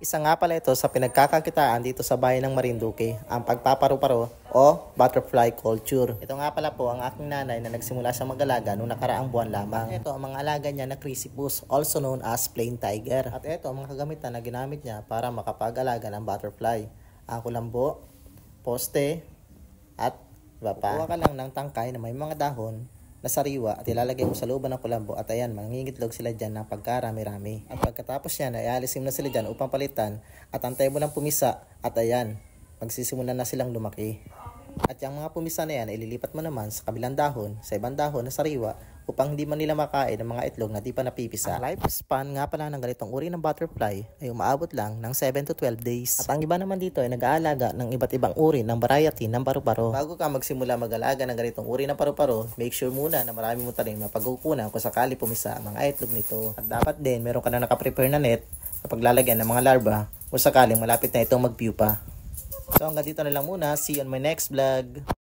Isa nga pala ito sa pinagkakakitaan dito sa bayan ng Marinduque, ang pagpaparu-paro o butterfly culture. Ito nga pala po ang aking nanay na nagsimula sa mag-alaga noong nakaraang buwan lamang. Ito ang mga alaga niya na Chrysippus, also known as plain tiger. At ito ang mga kagamitan na ginamit niya para makapag-alaga ng butterfly. Ang kulambo, poste, at iba pa. Kuha ka lang ng tangkay na may mga dahon na sariwa at ilalagay mo sa looban ng kulambo at ayan, mangingitlog sila dyan ng pagkarami-rami. At pagkatapos yan, ay alisin mo na sila dyan upang palitan at antay mo lang pumisa at ayan, magsisimulan na silang lumaki. At yung mga pumisa na yan, ililipat mo naman sa kabilang dahon, sa ibang dahon na sariwa upang hindi man nila makain ng mga itlog na di pa napipisa. Ang lifespan nga pala ng ganitong uri ng butterfly ay umaabot lang ng 7 to 12 days. At ang iba naman dito ay nag-aalaga ng iba't ibang uri ng variety ng paru-paro. Bago ka magsimula mag-alaga ng ganitong uri ng paru-paro, make sure muna na marami mo taring mapagkukunan kung sakali pumisa ang mga itlog nito. At dapat din meron ka na nakaprepare na net na paglalagyan ng mga larva kung sakaling malapit na itong magpupa. So hanggang dito na lang muna. See you on my next vlog.